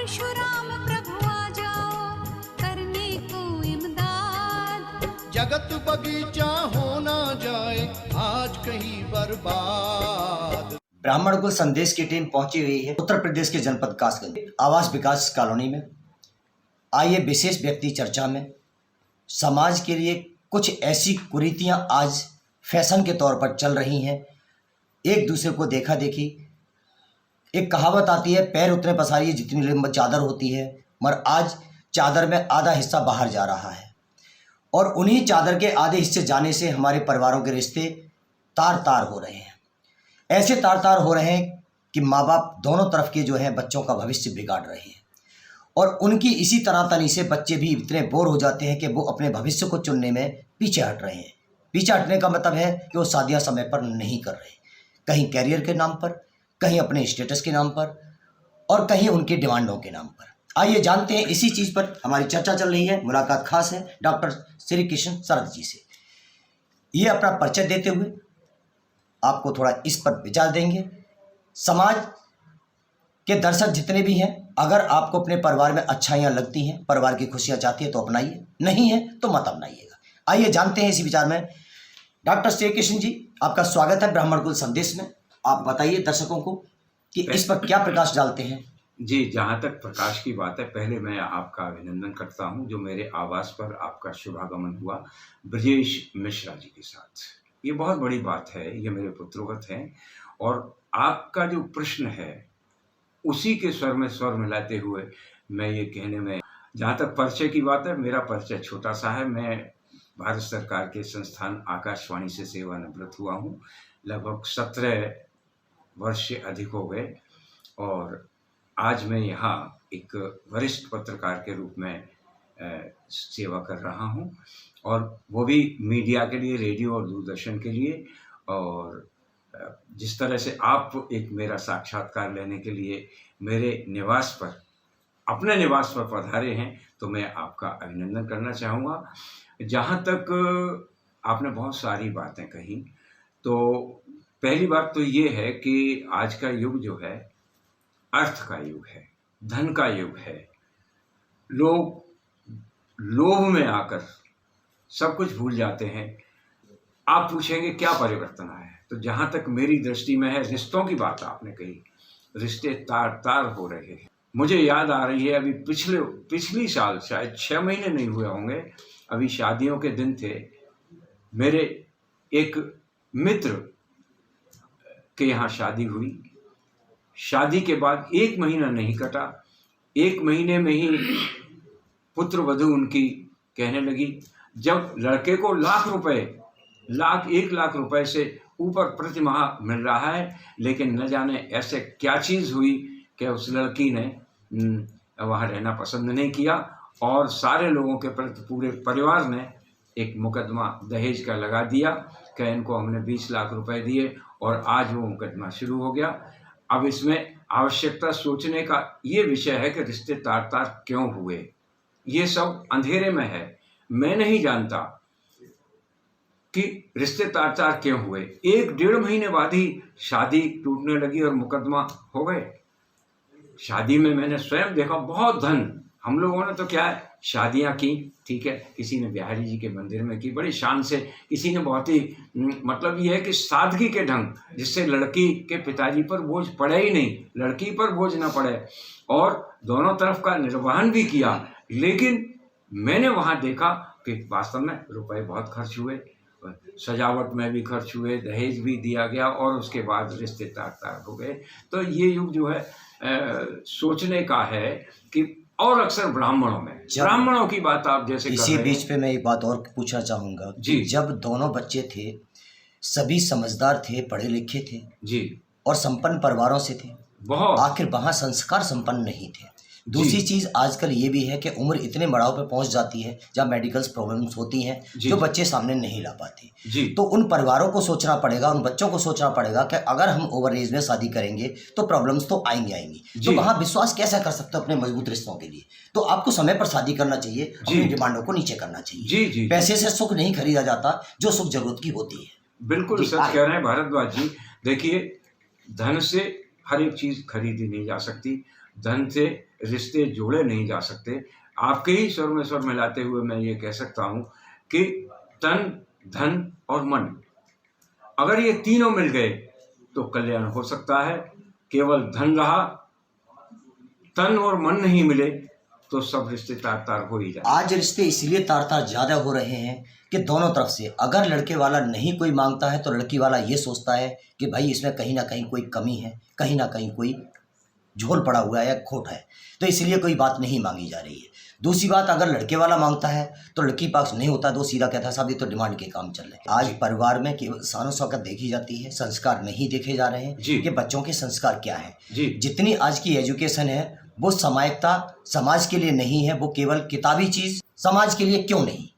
परशुराम प्रभु आ जाओ करने को इमदाद। जगत बगीचा हो ना जाए आज कहीं बर्बाद। ब्राह्मण कुल संदेश की टीम पहुंची हुई है उत्तर प्रदेश के जनपद कासगंज आवास विकास कॉलोनी में। आइए विशेष व्यक्ति चर्चा में समाज के लिए कुछ ऐसी कुरीतियां आज फैशन के तौर पर चल रही हैं। एक दूसरे को देखा देखी, एक कहावत आती है पैर उतने पसारिए जितनी लंबी चादर होती है, मगर आज चादर में आधा हिस्सा बाहर जा रहा है और उन्हीं चादर के आधे हिस्से जाने से हमारे परिवारों के रिश्ते तार तार हो रहे हैं। ऐसे तार तार हो रहे हैं कि माँ बाप दोनों तरफ के जो हैं बच्चों का भविष्य बिगाड़ रहे हैं और उनकी इसी तनातनी से बच्चे भी इतने बोर हो जाते हैं कि वो अपने भविष्य को चुनने में पीछे हट रहे हैं। पीछे हटने का मतलब है कि वो शादियाँ समय पर नहीं कर रहे, कहीं कैरियर के नाम पर, कहीं अपने स्टेटस के नाम पर और कहीं उनकी डिमांडों के नाम पर। आइए जानते हैं, इसी चीज़ पर हमारी चर्चा चल रही है। मुलाकात खास है डॉक्टर श्री कृष्ण शरद जी से। ये अपना परिचय देते हुए आपको थोड़ा इस पर विचार देंगे। समाज के दर्शक जितने भी हैं, अगर आपको अपने परिवार में अच्छाइयाँ लगती हैं, परिवार की खुशियाँ चाहती है तो अपनाइए, नहीं है तो मत अपनाइएगा। आइए जानते हैं इसी विचार में। डॉक्टर श्री कृष्ण जी, आपका स्वागत है ब्राह्मण कुल संदेश में। आप बताइए दर्शकों को कि इस पर क्या प्रकाश डालते हैं। जी, जहाँ तक प्रकाश की बात है, पहले मैं आपका अभिनंदन करता हूँ जो मेरे आवास पर आपका शुभागमन हुआ ब्रजेश मिश्रा जी के साथ। ये बहुत बड़ी बात है, ये मेरे पुत्रवत हैं और आपका जो प्रश्न है उसी के स्वर में स्वर मिलाते हुए मैं ये कहने में, जहाँ तक परिचय की बात है, मेरा परिचय छोटा सा है। मैं भारत सरकार के संस्थान आकाशवाणी से सेवानिवृत्त हुआ हूँ। लगभग 17 वर्ष से अधिक हो गए और आज मैं यहाँ एक वरिष्ठ पत्रकार के रूप में सेवा कर रहा हूँ और वो भी मीडिया के लिए, रेडियो और दूरदर्शन के लिए। और जिस तरह से आप एक मेरा साक्षात्कार लेने के लिए मेरे निवास पर, अपने निवास पर पधारे हैं, तो मैं आपका अभिनंदन करना चाहूँगा। जहाँ तक आपने बहुत सारी बातें कही, तो पहली बात तो ये है कि आज का युग जो है अर्थ का युग है, धन का युग है। लोग लोभ में आकर सब कुछ भूल जाते हैं। आप पूछेंगे क्या परिवर्तन आया है, तो जहाँ तक मेरी दृष्टि में है, रिश्तों की बात आपने कही, रिश्ते तार तार हो रहे हैं। मुझे याद आ रही है, अभी पिछली साल शायद 6 महीने नहीं हुए होंगे, अभी शादियों के दिन थे। मेरे एक मित्र के यहाँ शादी हुई। शादी के बाद 1 महीना नहीं कटा, 1 महीने में ही पुत्र वधू उनकी कहने लगी, जब लड़के को 1 लाख रुपए से ऊपर प्रति माह मिल रहा है, लेकिन न जाने ऐसे क्या चीज़ हुई कि उस लड़की ने वहाँ रहना पसंद नहीं किया और सारे लोगों के प्रति पूरे परिवार ने एक मुकदमा दहेज का लगा दिया कि इनको हमने 20 लाख रुपए दिए और आज वो मुकदमा शुरू हो गया। अब इसमें आवश्यकता सोचने का ये विषय है कि रिश्ते तार तार क्यों हुए। ये सब अंधेरे में है, मैं नहीं जानता कि रिश्ते तार तार क्यों हुए। 1-1.5 महीने बाद ही शादी टूटने लगी और मुकदमा हो गए। शादी में मैंने स्वयं देखा बहुत धन। हम लोगों ने तो क्या है, शादियां की, ठीक है, किसी ने बिहारी जी के मंदिर में की बड़ी शान से, किसी ने बहुत ही मतलब ये है कि सादगी के ढंग, जिससे लड़की के पिताजी पर बोझ पड़े ही नहीं, लड़की पर बोझ ना पड़े, और दोनों तरफ का निर्वहन भी किया। लेकिन मैंने वहाँ देखा कि वास्तव में रुपए बहुत खर्च हुए, सजावट में भी खर्च हुए, दहेज भी दिया गया और उसके बाद रिश्ते तार तार हो गए। तो ये युग जो है सोचने का है कि, और अक्सर ब्राह्मणों की बात आप जैसे इसी बीच पे मैं एक बात और पूछना चाहूँगा जी। जब दोनों बच्चे थे, सभी समझदार थे, पढ़े लिखे थे जी और संपन्न परिवारों से थे, बहुत, आखिर वहाँ संस्कार संपन्न नहीं थे। दूसरी चीज़ आजकल ये भी है कि उम्र इतने बढ़ाव पे पहुंच जाती है जहाँ मेडिकल प्रॉब्लम्स होती हैं जो बच्चे सामने नहीं ला पाते। तो उन परिवारों को सोचना पड़ेगा, उन बच्चों को सोचना पड़ेगा कि अगर हम ओवर एज में शादी करेंगे तो प्रॉब्लम्स तो आएंगी। तो वहाँ विश्वास कैसे कर सकते हो अपने मजबूत रिश्तों के लिए? तो आपको समय पर शादी करना चाहिए, अपनी डिमांडों को नीचे करना चाहिए। पैसे से सुख नहीं खरीदा जाता, जो सुख जरूरत की होती है। बिल्कुल सच कह रहे हैं भारद्वाज जी। देखिए, धन से हर एक चीज़ खरीदी नहीं जा सकती। धन से रिश्ते जोड़े नहीं जा सकते। आपके ही स्वर में स्वर मिलाते हुए मैं ये कह सकता हूँ कि तन, धन और मन, अगर ये तीनों मिल गए तो कल्याण हो सकता है। केवल धन रहा, तन और मन नहीं मिले तो सब रिश्ते तार तार हो ही जाए। आज रिश्ते इसलिए तार तार ज़्यादा हो रहे हैं कि दोनों तरफ से अगर लड़के वाला नहीं कोई मांगता है तो लड़की वाला ये सोचता है कि भाई इसमें कहीं ना कहीं कोई कमी है, कहीं ना कहीं कोई झोल पड़ा हुआ है या खोट है, तो इसलिए कोई बात नहीं मांगी जा रही है। दूसरी बात, अगर लड़के वाला मांगता है तो लड़की पास नहीं होता तो सीधा कहता है साहब ये तो डिमांड के काम चल रहे हैं। आज परिवार में केवल शान शौकत देखी जाती है, संस्कार नहीं देखे जा रहे जी। हैं कि बच्चों के संस्कार क्या है। जी। जितनी आज की एजुकेशन है वो सामायिकता समाज के लिए नहीं है, वो केवल किताबी चीज समाज के लिए क्यों नहीं।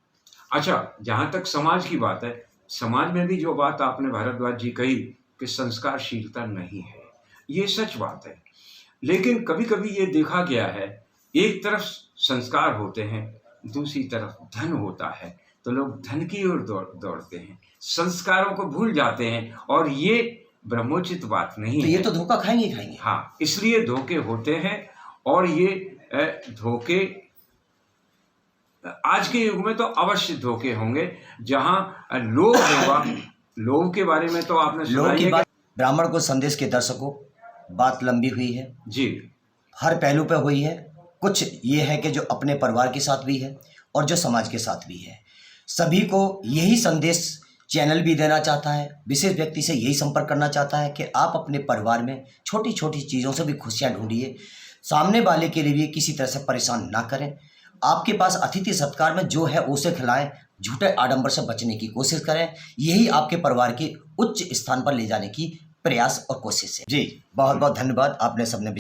अच्छा, जहाँ तक समाज की बात है, समाज में भी जो बात आपने भारद्वाज जी कही कि संस्कारशीलता नहीं है, ये सच बात है। लेकिन कभी कभी ये देखा गया है, एक तरफ संस्कार होते हैं, दूसरी तरफ धन होता है, तो लोग धन की ओर दौड़ते हैं, संस्कारों को भूल जाते हैं, और ये ब्रह्मोचित बात नहीं तो है। ये तो धोखा खाएंगे ही खाएंगे। हाँ, इसलिए धोखे होते हैं, और ये धोखे आज के युग में तो अवश्य धोखे होंगे, जहां लोभ होगा। लोभ के बारे में तो आपने सुना लोग ही की है बात, ब्राह्मण को संदेश के दर्शकों, बात लंबी हुई है, जी। हर पहलू पे हुई है। कुछ ये है कि जो अपने परिवार के साथ भी है और जो समाज के साथ भी है। सभी को यही संदेश चैनल भी देना चाहता है, विशेष व्यक्ति से यही संपर्क करना चाहता है कि आप अपने परिवार में छोटी छोटी चीज़ों से भी खुशियाँ ढूंढिए, सामने वाले के लिए भी किसी तरह से परेशान ना करें। आपके पास अतिथि सत्कार में जो है उसे खिलाएं, झूठे आडंबर से बचने की कोशिश करें। यही आपके परिवार के उच्च स्थान पर ले जाने की प्रयास और कोशिश है। जी बहुत बहुत धन्यवाद, आपने सबने